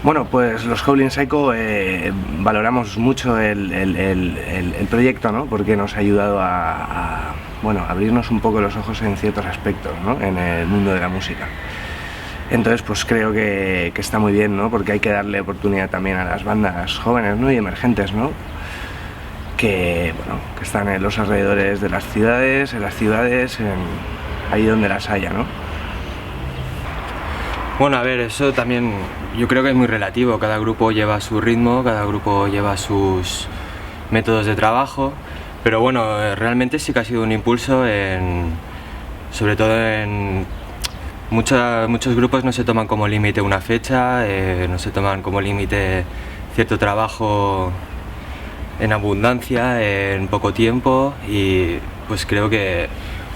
Bueno, pues los Howling Psycho valoramos mucho el proyecto, ¿no? Porque nos ha ayudado a abrirnos un poco los ojos en ciertos aspectos, ¿no? En el mundo de la música. Entonces pues creo que está muy bien, ¿no? Porque hay que darle oportunidad también a las bandas jóvenes, ¿no? Y emergentes, ¿no? Que están en los alrededores de las ciudades, ahí donde las haya, ¿no? Bueno, a ver, eso también yo creo que es muy relativo, cada grupo lleva su ritmo, cada grupo lleva sus métodos de trabajo, pero bueno, realmente sí que ha sido un impulso sobre todo en muchos grupos no se toman como límite una fecha, no se toman como límite cierto trabajo en abundancia, en poco tiempo, y pues creo que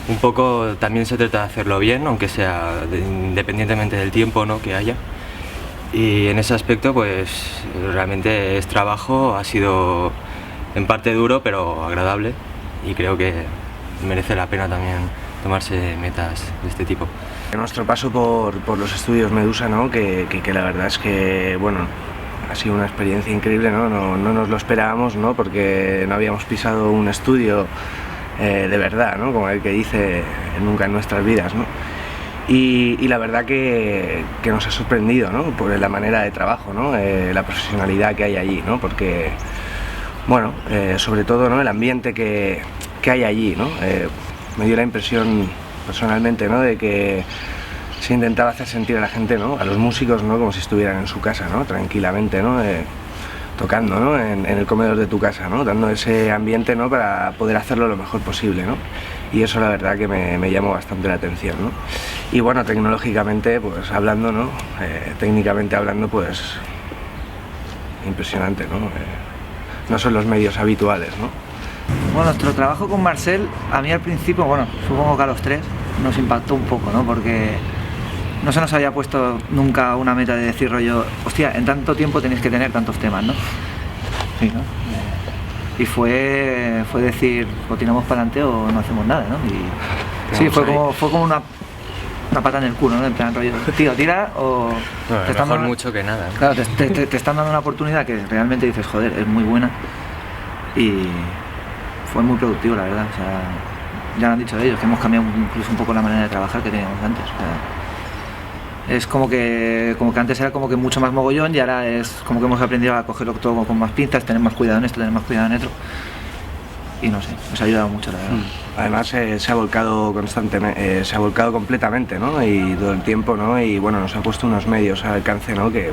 un poco también se trata de hacerlo bien, aunque sea independientemente del tiempo, ¿no?, que haya. Y en ese aspecto pues realmente es trabajo, ha sido en parte duro pero agradable, y creo que merece la pena también tomarse metas de este tipo. Nuestro paso por los estudios Medusa, ¿no? Que la verdad es que ha sido una experiencia increíble, ¿no? No nos lo esperábamos, ¿no? Porque no habíamos pisado un estudio de verdad, ¿no? Como el que dice nunca en nuestras vidas, ¿no? Y la verdad que nos ha sorprendido, ¿no? Por la manera de trabajo, ¿no? La profesionalidad que hay allí, ¿no? Porque, sobre todo, ¿no? El ambiente que hay allí, ¿no? Me dio la impresión personalmente, ¿no? De que se intentaba hacer sentir a la gente, ¿no? A los músicos, ¿no? Como si estuvieran en su casa, ¿no? Tranquilamente, ¿no? Tocando, ¿no? En el comedor de tu casa, ¿no? Dando ese ambiente, ¿no? Para poder hacerlo lo mejor posible, ¿no? Y eso la verdad que me llamó bastante la atención, ¿no? Y bueno, tecnológicamente, pues hablando, ¿no? Técnicamente hablando, pues impresionante, ¿no? No son los medios habituales, ¿no? Bueno, nuestro trabajo con Marcel, a mí al principio, supongo que a los tres, nos impactó un poco, ¿no? Porque no se nos había puesto nunca una meta de decir rollo, hostia, en tanto tiempo tenéis que tener tantos temas, ¿no? Sí, ¿no? Y fue decir, o tiramos para adelante o no hacemos nada, ¿no? Y sí, fue como una pata en el culo, ¿no? En plan rollo, tío, tira o... No, te están dando mucho que nada, ¿no? Claro, te están dando una oportunidad que realmente dices, joder, es muy buena, y fue muy productivo, la verdad. O sea, ya lo han dicho ellos, que hemos cambiado incluso un poco la manera de trabajar que teníamos antes. O sea, es como que antes era como que mucho más mogollón, y ahora es como que hemos aprendido a cogerlo todo con más pinzas, tener más cuidado en esto, tener más cuidado en otro. Y no sé, nos ha ayudado mucho, la verdad. Además se ha volcado constantemente, se ha volcado completamente, ¿no? Y todo el tiempo, ¿no? Y bueno, nos ha puesto unos medios al alcance, ¿no? Que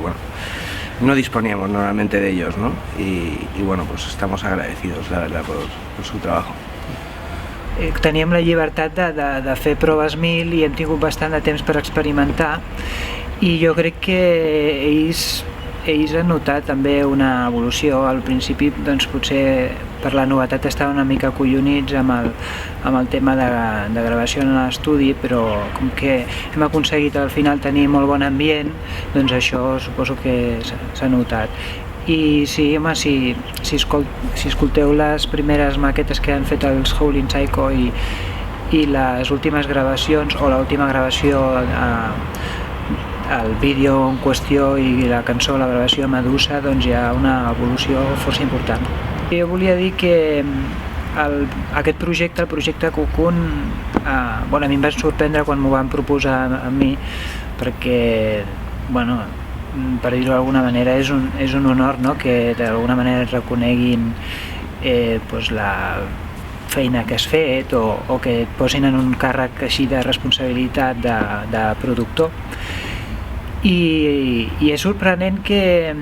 no disponíamos normalmente de ellos, ¿no? Y bueno, pues estamos agradecidos, la verdad, por su trabajo. Teníem la llibertat de fer proves 1000 i hem tingut bastant de temps per experimentar, i jo crec que ells han notat també una evolució. Al principi doncs potser per la novetat estaven una mica acollonits amb el tema de gravació en l'estudi, però com que hem aconseguit al final tenir molt bon ambient, doncs això suposo que s'ha notat. I sí, home, si escolteu les primeres maquetes que han fet els Howling Psycho i les últimes gravacions, o l'última gravació, el vídeo en qüestió i la cançó, la gravació Medusa, doncs hi ha una evolució força important. Jo volia dir que aquest projecte, el projecte Cocoon, a mi em va sorprendre quan m'ho van proposar a mi, perquè, per dir-ho d'alguna manera, és un honor, no?, que d'alguna manera reconeguin la feina que has fet, o que et posin en un càrrec així de responsabilitat de productor. I és sorprenent que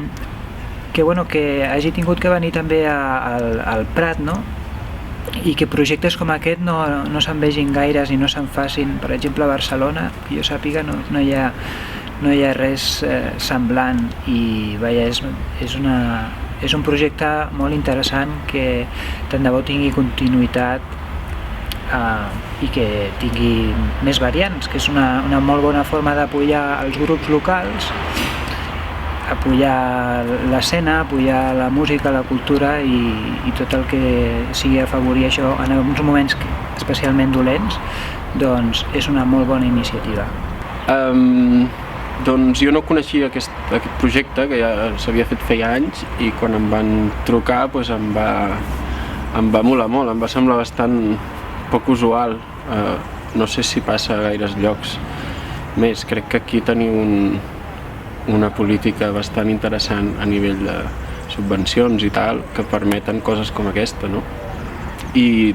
hagi tingut que venir també al Prat, no?, i que projectes com aquest no se'n vegin gaires i no se'n facin. Per exemple, a Barcelona, que jo sàpiga, no hi ha res semblant, i és un projecte molt interessant que tant de bo tingui continuïtat i que tingui més variants, que és una molt bona forma d'apoyar els grups locals, apoyar l'escena, apoyar la música, la cultura i tot el que sigui afavorir això en uns moments especialment dolents. Doncs és una molt bona iniciativa. Doncs jo no coneixia aquest projecte, que ja s'havia fet feia anys, i quan em van trucar doncs em va molar molt, em va semblar bastant poc usual. No sé si passa a gaires llocs més. Crec que aquí teniu una política bastant interessant a nivell de subvencions i tal, que permeten coses com aquesta, no? I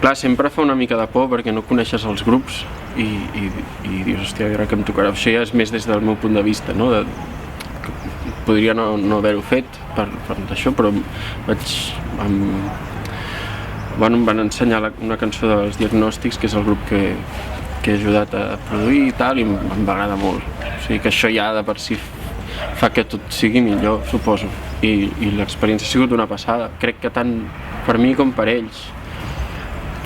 clar, sempre fa una mica de por perquè no coneixes els grups i dius, hòstia, a veure què em tocarà. Això ja és més des del meu punt de vista, no? Podria no haver-ho fet per això, però em van ensenyar una cançó dels Diagnòstics, que és el grup que he ajudat a produir i tal, i em va agradar molt. O sigui que això ja de per si fa que tot sigui millor, suposo. I l'experiència ha sigut una passada. Crec que tant per mi com per ells.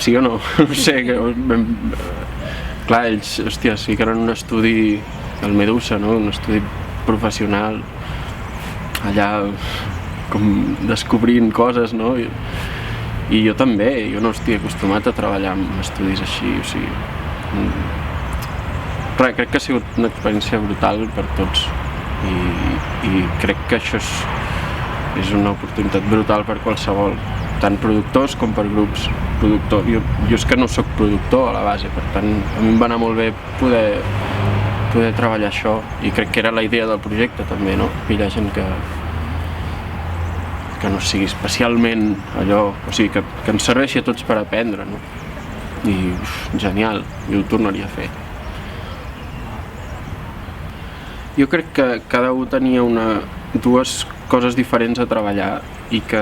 Sí o no? No sé, clar, ells, hòstia, sí que eren un estudi del Medusa, no? Un estudi professional, allà com descobrint coses, no? I jo també, jo no estic acostumat a treballar en estudis així, o sigui... Res, crec que ha sigut una experiència brutal per tots i crec que això és una oportunitat brutal per qualsevol, tant productors com per grups productors. Jo és que no sóc productor a la base, per tant a mi em va anar molt bé poder treballar això, i crec que era la idea del projecte també, no? Pillar gent que no sigui especialment allò, o sigui, que ens serveixi a tots per aprendre, no? I genial, jo ho tornaria a fer. Jo crec que cada un tenia dues coses diferents a treballar i que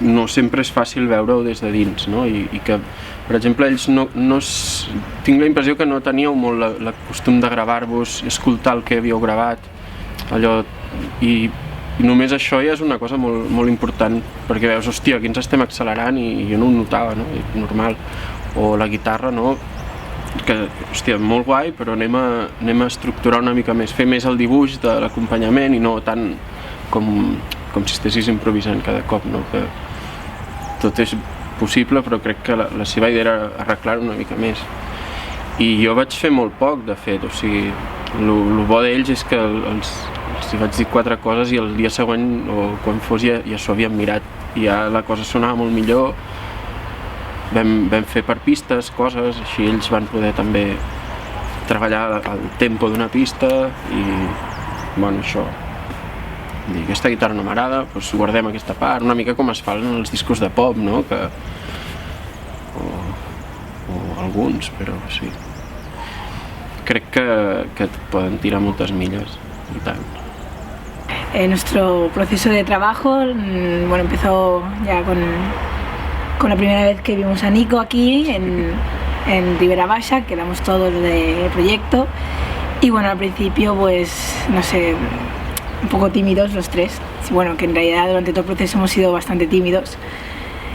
no sempre és fàcil veure-ho des de dins, no? I que, per exemple, ells tinc la impressió que no teníeu molt el costum de gravar-vos i escoltar el que havíeu gravat, allò, i només això ja és una cosa molt, molt important, perquè veus, hòstia, aquí ens estem accelerant i jo no ho notava, no? Normal. O la guitarra, no? Que, hòstia, molt guai, però anem a estructurar una mica més, fer més el dibuix de l'acompanyament i no tant com si estessis improvisant cada cop, no? Que tot és possible, però crec que la seva idea era arreglar-ho una mica més. I jo vaig fer molt poc, de fet, o sigui, el bo d'ells és que els vaig dir 4 coses i el dia següent, o quan fos, ja s'ho havien mirat, i ja la cosa sonava molt millor. Vam fer per pistes coses, així ells van poder també treballar el tempo d'una pista i, bueno, això. Dir, aquesta guitarra no m'agrada, doncs guardem aquesta part, una mica com es fa en els discos de pop, no? O alguns, però sí. Crec que et poden tirar moltes milles, i tant. Nuestro proceso de trabajo, bueno, empezó ya con la primera vez que vimos a Nico aquí en Ribera Baixa, quedamos todos del proyecto, y bueno, al principio pues, no sé, un poco tímidos los tres. Bueno, que en realidad durante todo el proceso hemos sido bastante tímidos.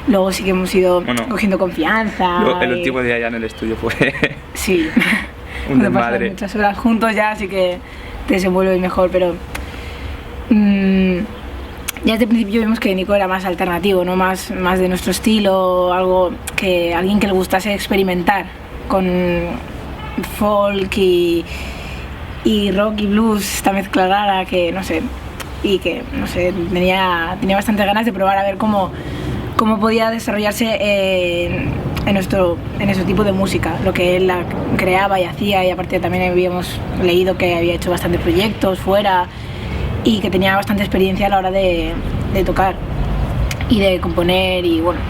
Luego sí que hemos ido cogiendo confianza. El último día ya en el estudio fue sí, un desmadre. Pasar muchas horas juntos ya, así que te desenvuelves mejor, pero ya desde el principio vimos que Nico era más alternativo, ¿no? Más de nuestro estilo, alguien que le gustase experimentar con folk y rock y blues, esta mezcla rara que no sé, y que no sé, tenía bastante ganas de probar a ver cómo podía desarrollarse en nuestro tipo de música, lo que él creaba y hacía, y aparte también habíamos leído que había hecho bastantes proyectos fuera y que tenía bastante experiencia a la hora de tocar y de componer, y bueno,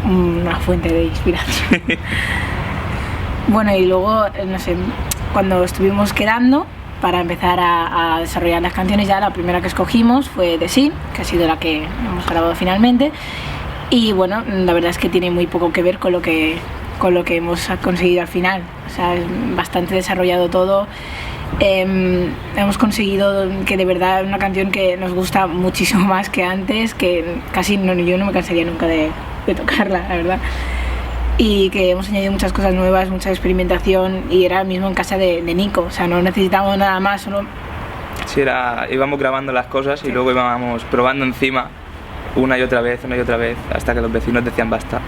una fuente de inspiración. Bueno, y luego, no sé, cuando estuvimos quedando para empezar a desarrollar las canciones, ya la primera que escogimos fue The Sea, que ha sido la que hemos grabado finalmente, y bueno, la verdad es que tiene muy poco que ver con lo que hemos conseguido al final. O sea, es bastante desarrollado todo. Hemos conseguido que de verdad una canción que nos gusta muchísimo más que antes, que casi yo no me cansaría nunca de tocarla, la verdad. Y que hemos añadido muchas cosas nuevas, mucha experimentación, y era mismo en casa de Nico, o sea, no necesitábamos nada más, solo... Sí, íbamos grabando las cosas y luego íbamos probando encima una y otra vez, hasta que los vecinos decían basta.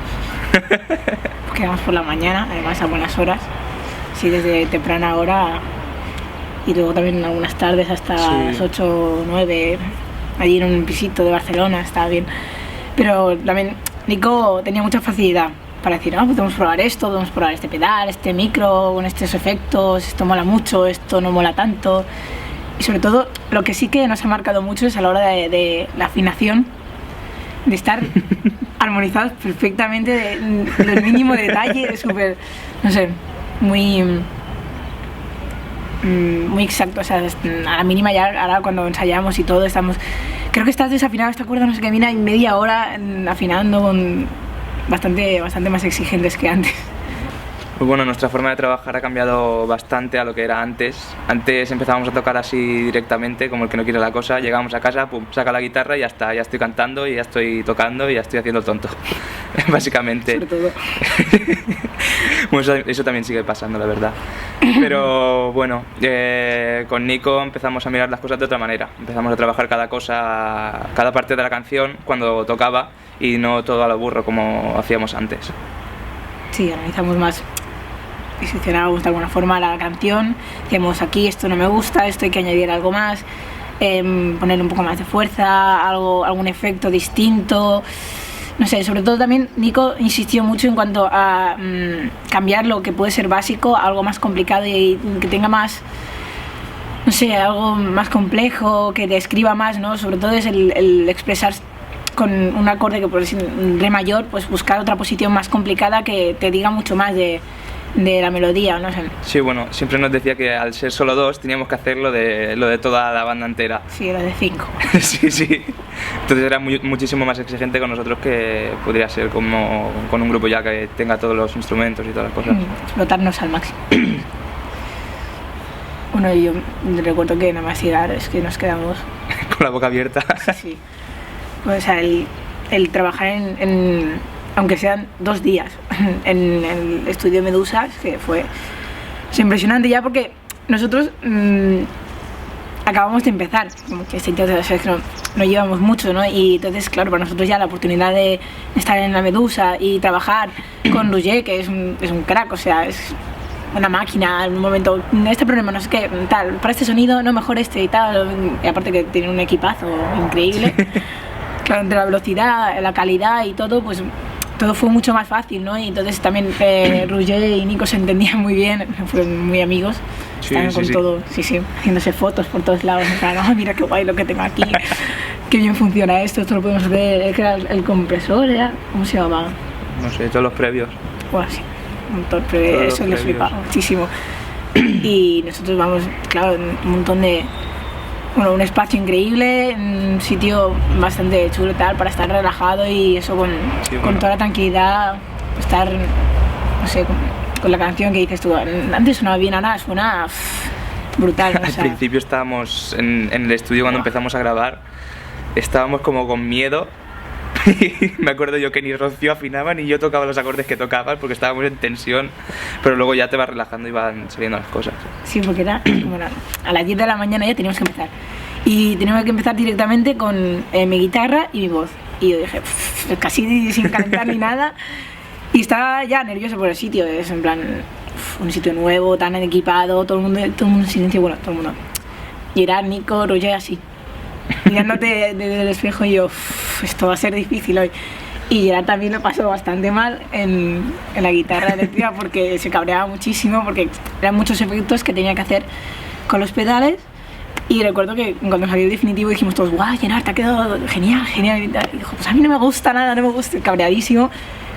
Quedamos por la mañana, además a buenas horas. sí, desde temprana hora y luego también algunas tardes hasta las 8 o 9, allí en un pisito de Barcelona, estaba bien. Pero también Nico tenía mucha facilidad para decir, podemos probar esto, podemos probar este pedal, este micro, con estos efectos, esto mola mucho, esto no mola tanto. Y sobre todo, lo que sí que nos ha marcado mucho es a la hora de la afinación, de estar armonizados perfectamente, del mínimo detalle, súper, no sé, muy exacto. O sea, a la mínima ya, ahora cuando ensayamos y todo, estamos... Creo que estás desafinado esta cuerda, no sé qué, mira, en media hora afinando, con bastante más exigentes que antes. Pues bueno, nuestra forma de trabajar ha cambiado bastante a lo que era antes. Antes empezábamos a tocar así directamente, como el que no quiere la cosa. Llegábamos a casa, pum, saca la guitarra y ya está, ya estoy cantando y ya estoy tocando y ya estoy haciendo el tonto, básicamente. Sobre todo. Bueno, eso también sigue pasando, la verdad. Pero bueno, con Nico empezamos a mirar las cosas de otra manera. Empezamos a trabajar cada parte de la canción cuando tocaba y no todo a lo burro como hacíamos antes. Sí, analizamos más, diseccionábamos de alguna forma la canción, decíamos aquí esto no me gusta, esto hay que añadir algo más, ponerle un poco más de fuerza, algún efecto distinto, no sé. Sobre todo también Nico insistió mucho en cuanto a cambiar lo que puede ser básico a algo más complicado y que tenga más, no sé, algo más complejo, que describa más, ¿no? Sobre todo es el expresar con un acorde que por decir re mayor, pues buscar otra posición más complicada que te diga mucho más de la melodía, no sé. Sí, bueno, siempre nos decía que al ser solo dos teníamos que hacer lo de toda la banda entera. Sí, lo de 5. Sí. Entonces era muchísimo más exigente con nosotros que podría ser como con un grupo ya que tenga todos los instrumentos y todas las cosas. Explotarnos al máximo. Bueno, yo recuerdo que nada más llegar es que nos quedamos con la boca abierta. Sí. O sea, el trabajar aunque sean 2 días en el estudio Medusa, que fue impresionante ya, porque nosotros acabamos de empezar, como que no llevamos mucho, ¿no? Y entonces, claro, para nosotros ya la oportunidad de estar en la Medusa y trabajar con Roger, que es un crack, o sea, es una máquina, en un momento, este problema, no sé qué, tal, para este sonido, no, mejor este y tal, y aparte que tiene un equipazo increíble. Claro, entre la velocidad, la calidad y todo, pues todo fue mucho más fácil, ¿no? Y entonces también Roger y Nico se entendían muy bien, fueron muy amigos, estaban con todo, haciéndose fotos por todos lados, en plan, mira qué guay lo que tengo aquí, qué bien funciona esto lo podemos ver, que era el compresor, ¿cómo se llamaba? No sé, todos los previos. Bueno, sí, un torpe, eso les flipaba muchísimo. Y nosotros vamos, claro, un montón de... Bueno, un espacio increíble, un sitio bastante chulo tal, para estar relajado y eso con toda la tranquilidad, estar, no sé, con la canción que dices tú. Antes sonaba bien, ahora suena brutal. Al principio estábamos en el estudio cuando empezamos a grabar, estábamos como con miedo. Me acuerdo yo que ni Rocío afinaba ni yo tocaba los acordes que tocaban porque estábamos en tensión, pero luego ya te vas relajando y van saliendo las cosas. Sí, porque era como a las 10 de la mañana ya teníamos que empezar y teníamos que empezar directamente con mi guitarra y mi voz, y yo dije, casi sin calentar ni nada, y estaba ya nervioso por el sitio, es en plan un sitio nuevo, tan equipado, todo el mundo en silencio, bueno, todo el mundo, Gerard, Nico, Roger, así mirándote desde el espejo, y yo, esto va a ser difícil hoy. Y Gerard también lo pasó bastante mal en la guitarra eléctrica porque se cabreaba muchísimo, porque eran muchos efectos que tenía que hacer con los pedales. Y recuerdo que cuando salió el definitivo dijimos todos, guau, Gerard, te ha quedado genial. Y dijo, pues a mí no me gusta nada, no me gusta, cabreadísimo.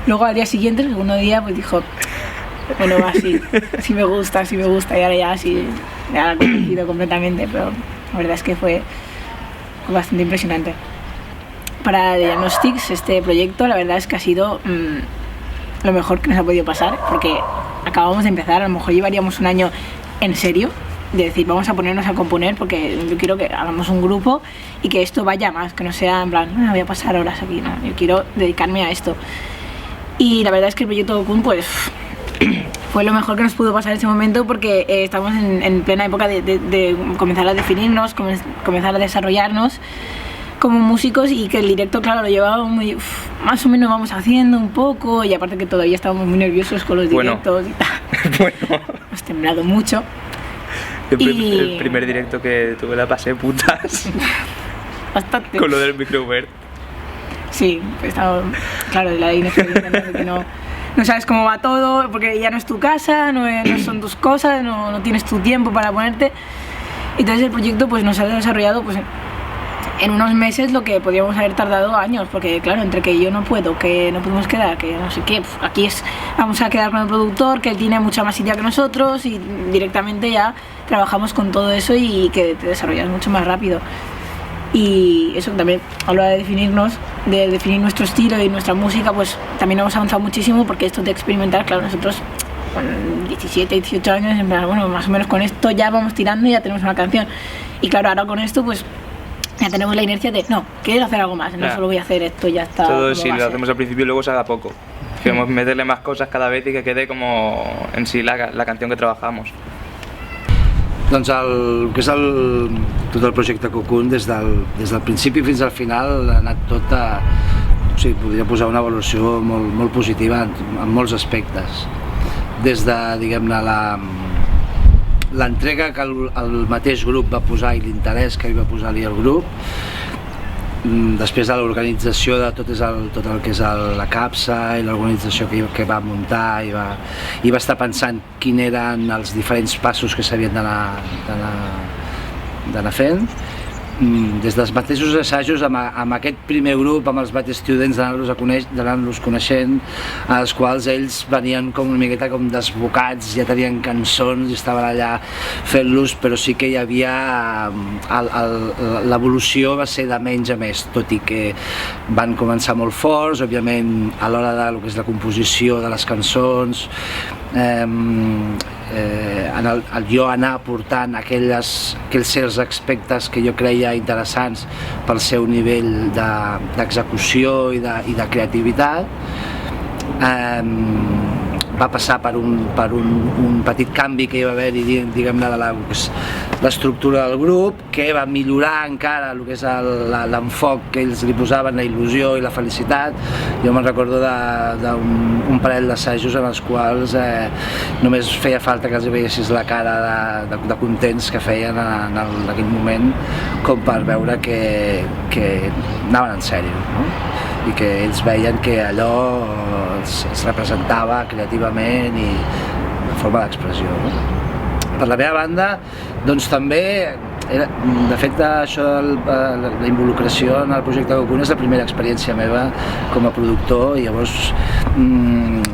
Luego al día siguiente, el segundo día, pues dijo, bueno, va, sí me gusta. Y ahora ya sí, ya lo ha convencido completamente, pero la verdad es que fue bastante impresionante. Para Diagnostics, este proyecto, la verdad es que ha sido lo mejor que nos ha podido pasar, porque acabamos de empezar, a lo mejor llevaríamos un año en serio, de decir, vamos a ponernos a componer, porque yo quiero que hagamos un grupo y que esto vaya más, que no sea en plan, voy a pasar horas aquí, no, yo quiero dedicarme a esto. Y la verdad es que el proyecto Okun, pues fue lo mejor que nos pudo pasar en ese momento, porque estamos en plena época de comenzar a definirnos, comenzar a desarrollarnos como músicos, y que el directo, claro, lo llevábamos muy, más o menos vamos haciendo un poco, y aparte que todavía estábamos muy nerviosos con los directos y tal. Bueno. Hemos temblado mucho. El primer directo que tuve la pasé putas. Bastante. Con lo del micro Uber. Sí, estaba, claro, de la inexperiencia, ¿no? De que no sabes cómo va todo, porque ya no es tu casa, no son tus cosas, no tienes tu tiempo para ponerte. Entonces el proyecto pues nos ha desarrollado pues en unos meses lo que podríamos haber tardado años, porque claro, entre que yo no puedo, que no podemos quedar, que no sé qué, aquí vamos a quedar con el productor, que él tiene mucha más idea que nosotros, y directamente ya trabajamos con todo eso y que te desarrollas mucho más rápido. Y eso también, a la hora de definirnos, de definir nuestro estilo y nuestra música, pues también hemos avanzado muchísimo, porque esto de experimentar, claro, nosotros con 17, 18 años, en plan, bueno, más o menos con esto ya vamos tirando y ya tenemos una canción. Y claro, ahora con esto, pues ya tenemos la inercia de, no, quiero hacer algo más, no solo voy a hacer esto, ya está. Todo si lo hacemos al principio y luego se haga poco. Queremos meterle más cosas cada vez y que quede como en sí la canción que trabajamos. Doncs el que és tot el projecte Cocoon, des del principi fins al final, ha anat tot a... O sigui, podria posar una valoració molt positiva en molts aspectes. Des de, diguem-ne, l'entrega que el mateix grup va posar i l'interès que hi va posar-hi el grup, després de l'organització de tot el que és la capsa i l'organització que va muntar i va estar pensant quins eren els diferents passos que s'havien d'anar fent. Des dels mateixos assajos, amb aquest primer grup, amb els Bad Students, d'anar-los coneixent, als quals ells venien com una miqueta com desbocats, ja tenien cançons i estaven allà fent-los, però sí que hi havia... l'evolució va ser de menys a més, tot i que van començar molt forts, òbviament, a l'hora de lo que és la composició de les cançons, jo anar aportant aquells certs aspectes que jo creia interessants pel seu nivell d'execució i de creativitat. Va passar per un petit canvi que hi va haver-hi, diguem-ne, de l'estructura del grup, que va millorar encara el que és l'enfoc que ells li posaven, la il·lusió i la felicitat. Jo me'n recordo d'un parell d'assajos en els quals només feia falta que els veiessis la cara de contents que feien en aquell moment, com per veure que anaven en sèrio, no? I que ells veien que allò es representava creativament i de forma d'expressió, no? Per la meva banda, doncs també, de fet, això de la involucració en el projecte Cocoon és la primera experiència meva com a productor, i llavors,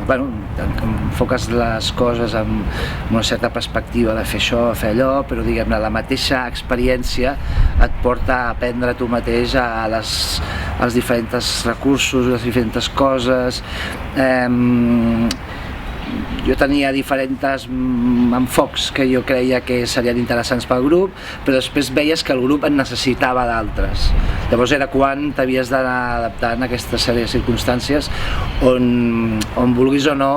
bueno, enfoques les coses amb una certa perspectiva de fer això, fer allò, però diguem-ne, la mateixa experiència et porta a aprendre tu mateix els diferents recursos, les diferents coses. Jo tenia diferents enfocs que jo creia que serien interessants pel grup, però després veies que el grup en necessitava d'altres. Llavors era quan t'havies d'anar adaptant a aquesta sèrie de circumstàncies on vulguis o no,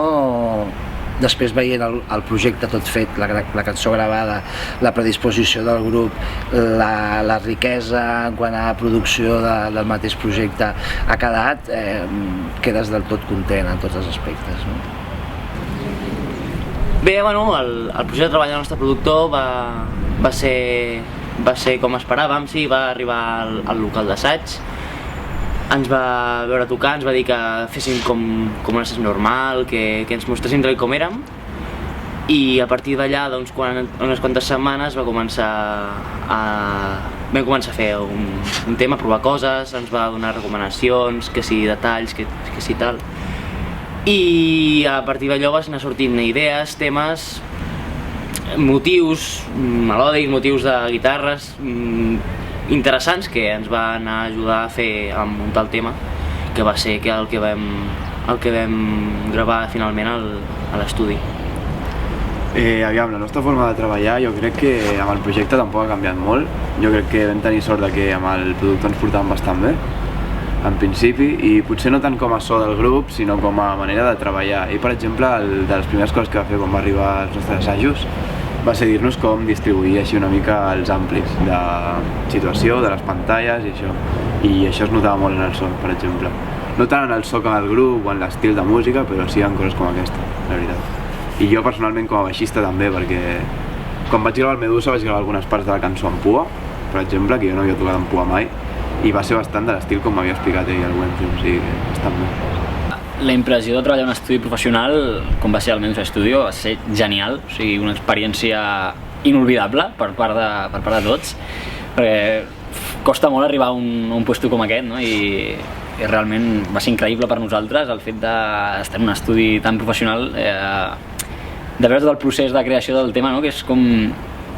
després veient el projecte tot fet, la cançó gravada, la predisposició del grup, la riquesa en quant a producció del mateix projecte ha quedat, quedes del tot content en tots els aspectes, no? Bé, bueno, el projecte de treball del nostre productor va ser com esperàvem, sí, va arribar al local d'assaig, ens va veure tocar, ens va dir que féssim com un assaig normal, que ens mostréssim tal com érem, i a partir d'allà, doncs, unes quantes setmanes vam començar a fer un tema, a provar coses, ens va donar recomanacions, que si detalls, que si tal. I a partir d'allò vas anar sortint idees, temes, motius melòdics, motius de guitarres interessants que ens van ajudar a muntar el tema, que va ser el que vam gravar finalment a l'estudi. Aviam, la nostra forma de treballar jo crec que amb el projecte tampoc ha canviat molt. Jo crec que vam tenir sort que amb el producte ens portàvem bastant bé, en principi, i potser no tant com a so del grup, sinó com a manera de treballar. I, per exemple, de les primeres coses que va fer quan va arribar als nostres assajos va ser dir-nos com distribuir així una mica els amplis de situació, de les pantalles i això. I això es notava molt en el so, per exemple. No tant en el so com el grup o en l'estil de música, però sí en coses com aquesta, la veritat. I jo personalment com a baixista també, perquè quan vaig gravar el Medusa vaig gravar algunes parts de la cançó en pua, per exemple, que jo no havia tocat en pua mai, i va ser bastant de l'estil com m'havia explicat ell al Wences, o sigui que bastant bé. La impressió de treballar en un estudi professional, com va ser el Medusa Studio, va ser genial, o sigui, una experiència inolvidable per part de tots, perquè costa molt arribar a un puesto com aquest, no? I realment va ser increïble per nosaltres el fet d'estar en un estudi tan professional, de veure tot el procés de creació del tema, no? Que és com,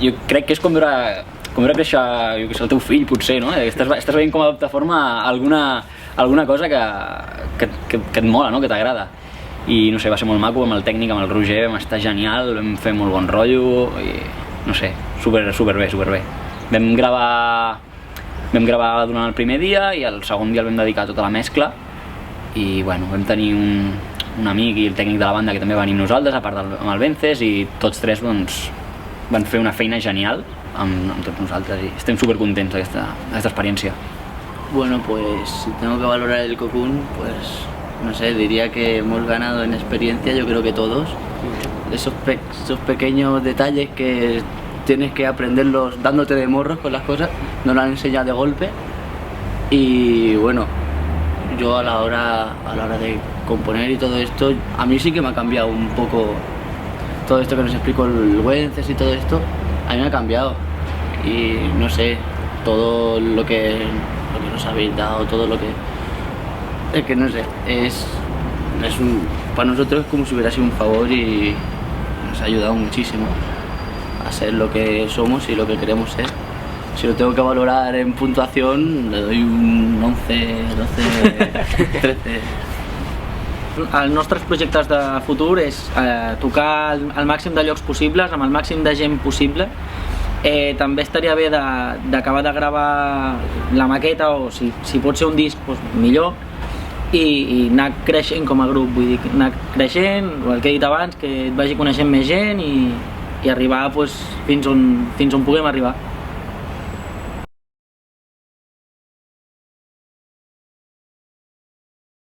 jo crec que és com veure créixer, jo que sé, el teu fill potser, no? Estàs veient com adopta forma alguna cosa que et mola, no? Que t'agrada. I no sé, va ser molt maco amb el tècnic, amb el Roger, vam estar genial, vam fer molt bon rotllo i no sé, superbé. Vam gravar durant el primer dia i el segon dia el vam dedicar a tota la mescla i bueno, vam tenir un amic i el tècnic de la banda que també venim nosaltres, a part amb el Vences, i tots tres doncs, van fer una feina genial amb tots nosaltres i estem supercontents d'aquesta experiència. Bueno, pues si tengo que valorar el Cocoon, pues no sé, diría que hemos ganado en experiencia, yo creo que todos. Esos pequeños detalles que tienes que aprenderlos dándote de morros con las cosas, no lo han enseñado de golpe. Y bueno, yo a la hora de componer y todo esto, a mí sí que me ha cambiado un poco todo esto que nos explicó el Wences y todo esto, a mí me ha cambiado. Y no sé, todo lo que nos habéis dado, todo lo que... Es que no sé, para nosotros es como si hubiera sido un favor y nos ha ayudado muchísimo a ser lo que somos y lo que queremos ser. Si lo tengo que valorar en puntuación, le doy un 11, 12, 13. Els nostres projectes de futur és tocar el màxim de llocs possibles, amb el màxim de gent possible. També estaria bé d'acabar de gravar la maqueta o si pot ser un disc, doncs millor, i anar creixent com a grup, vull dir, anar creixent, el que he dit abans, que et vagi coneixent més gent i arribar fins on puguem arribar.